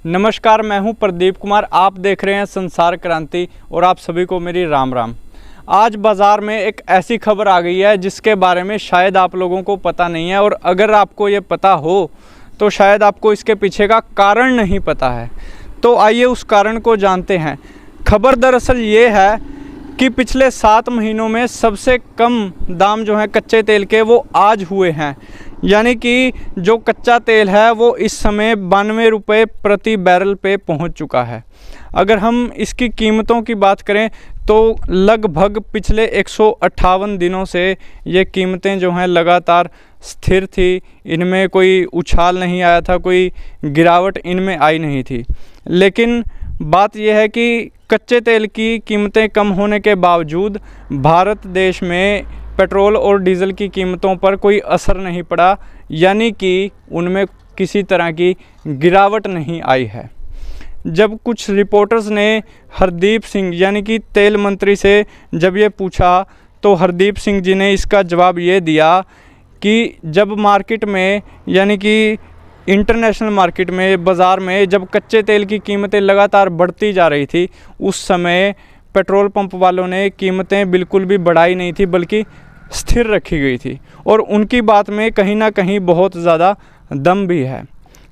नमस्कार, मैं हूं प्रदीप कुमार। आप देख रहे हैं संसार क्रांति और आप सभी को मेरी राम राम। आज बाज़ार में एक ऐसी खबर आ गई है जिसके बारे में शायद आप लोगों को पता नहीं है, और अगर आपको ये पता हो तो शायद आपको इसके पीछे का कारण नहीं पता है। तो आइए उस कारण को जानते हैं। खबर दरअसल ये है कि पिछले 7 महीनों में सबसे कम दाम जो है कच्चे तेल के वो आज हुए हैं। यानी कि जो कच्चा तेल है वो इस समय 92 रुपये प्रति बैरल पे पहुंच चुका है। अगर हम इसकी कीमतों की बात करें तो लगभग पिछले 158 दिनों से ये कीमतें जो हैं लगातार स्थिर थी। इनमें कोई उछाल नहीं आया था, कोई गिरावट इनमें आई नहीं थी। लेकिन बात यह है कि कच्चे तेल की कीमतें कम होने के बावजूद भारत देश में पेट्रोल और डीज़ल की कीमतों पर कोई असर नहीं पड़ा, यानी कि उनमें किसी तरह की गिरावट नहीं आई है। जब कुछ रिपोर्टर्स ने हरदीप सिंह यानी कि तेल मंत्री से जब ये पूछा तो हरदीप सिंह जी ने इसका जवाब ये दिया कि जब मार्केट में यानी कि इंटरनेशनल मार्केट में बाज़ार में जब कच्चे तेल की कीमतें लगातार बढ़ती जा रही थी, उस समय पेट्रोल पंप वालों ने कीमतें बिल्कुल भी बढ़ाई नहीं थी, बल्कि स्थिर रखी गई थी। और उनकी बात में कहीं ना कहीं बहुत ज़्यादा दम भी है।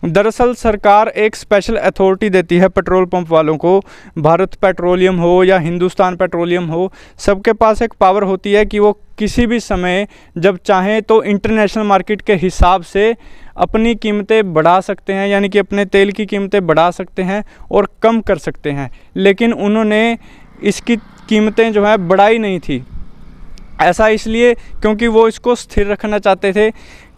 दरअसल सरकार एक स्पेशल अथॉरिटी देती है पेट्रोल पंप वालों को। भारत पेट्रोलियम हो या हिंदुस्तान पेट्रोलियम हो, सबके पास एक पावर होती है कि वो किसी भी समय जब चाहें तो इंटरनेशनल मार्केट के हिसाब से अपनी कीमतें बढ़ा सकते हैं, यानी कि अपने तेल की कीमतें बढ़ा सकते हैं और कम कर सकते हैं। लेकिन उन्होंने इसकी कीमतें जो है बढ़ाई नहीं थी। ऐसा इसलिए क्योंकि वो इसको स्थिर रखना चाहते थे।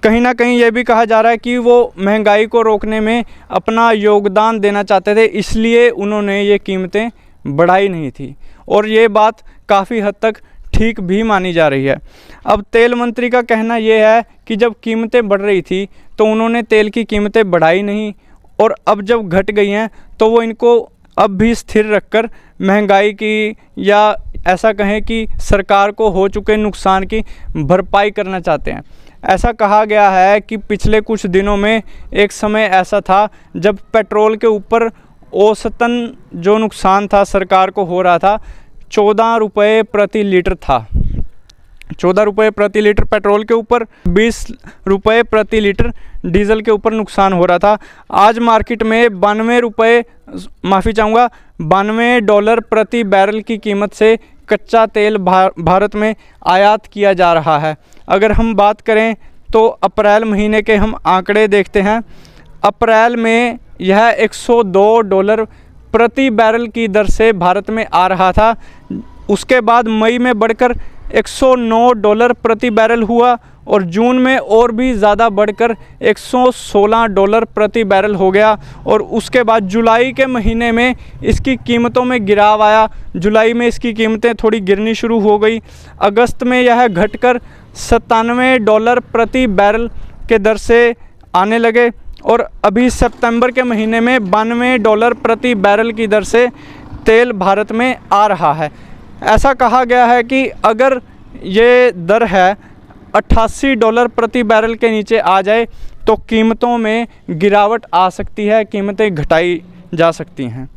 कहीं ना कहीं ये भी कहा जा रहा है कि वो महंगाई को रोकने में अपना योगदान देना चाहते थे, इसलिए उन्होंने ये कीमतें बढ़ाई नहीं थी। और ये बात काफ़ी हद तक ठीक भी मानी जा रही है। अब तेल मंत्री का कहना ये है कि जब कीमतें बढ़ रही थी तो उन्होंने तेल की कीमतें बढ़ाई नहीं, और अब जब घट गई हैं तो वो इनको अब भी स्थिर रखकर महंगाई की या ऐसा कहें कि सरकार को हो चुके नुकसान की भरपाई करना चाहते हैं। ऐसा कहा गया है कि पिछले कुछ दिनों में एक समय ऐसा था जब पेट्रोल के ऊपर औसतन जो नुकसान था सरकार को हो रहा था 14 रुपये प्रति लीटर था। 14 रुपये प्रति लीटर पेट्रोल के ऊपर, 20 रुपये प्रति लीटर डीजल के ऊपर नुकसान हो रहा था। आज मार्केट में 92 रुपये, माफ़ी चाहूँगा, $92 प्रति बैरल की कीमत से कच्चा तेल भारत में आयात किया जा रहा है। अगर हम बात करें तो अप्रैल महीने के हम आंकड़े देखते हैं। अप्रैल में यह $102 प्रति बैरल की दर से भारत में आ रहा था। उसके बाद मई में बढ़कर $109 प्रति बैरल हुआ, और जून में और भी ज़्यादा बढ़कर $116 प्रति बैरल हो गया। और उसके बाद जुलाई के महीने में इसकी कीमतों में गिराव आया। जुलाई में इसकी कीमतें थोड़ी गिरनी शुरू हो गई। अगस्त में यह घटकर $97 प्रति बैरल के दर से आने लगे, और अभी सितंबर के महीने में $92 प्रति बैरल की दर से तेल भारत में आ रहा है। ऐसा कहा गया है कि अगर ये दर है $88 प्रति बैरल के नीचे आ जाए तो कीमतों में गिरावट आ सकती है, कीमतें घटाई जा सकती हैं।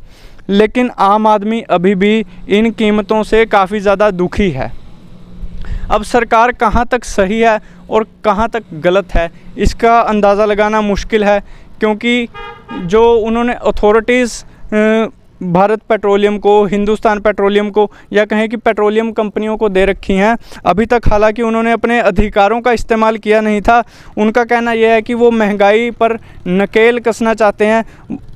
लेकिन आम आदमी अभी भी इन कीमतों से काफ़ी ज़्यादा दुखी है। अब सरकार कहाँ तक सही है और कहाँ तक गलत है, इसका अंदाज़ा लगाना मुश्किल है, क्योंकि जो उन्होंने अथॉरिटीज़ भारत पेट्रोलियम को, हिंदुस्तान पेट्रोलियम को, या कहें कि पेट्रोलियम कंपनियों को दे रखी हैं, अभी तक हालांकि उन्होंने अपने अधिकारों का इस्तेमाल किया नहीं था। उनका कहना यह है कि वो महंगाई पर नकेल कसना चाहते हैं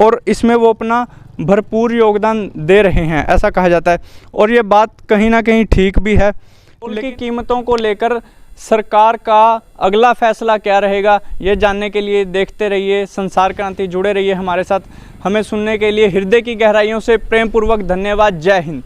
और इसमें वो अपना भरपूर योगदान दे रहे हैं, ऐसा कहा जाता है। और ये बात कहीं ना कहीं ठीक भी है। पेट्रोल की कीमतों को लेकर सरकार का अगला फैसला क्या रहेगा, ये जानने के लिए देखते रहिए संसार क्रांति, जुड़े रहिए हमारे साथ। हमें सुनने के लिए हृदय की गहराइयों से प्रेम पूर्वक धन्यवाद। जय हिंद।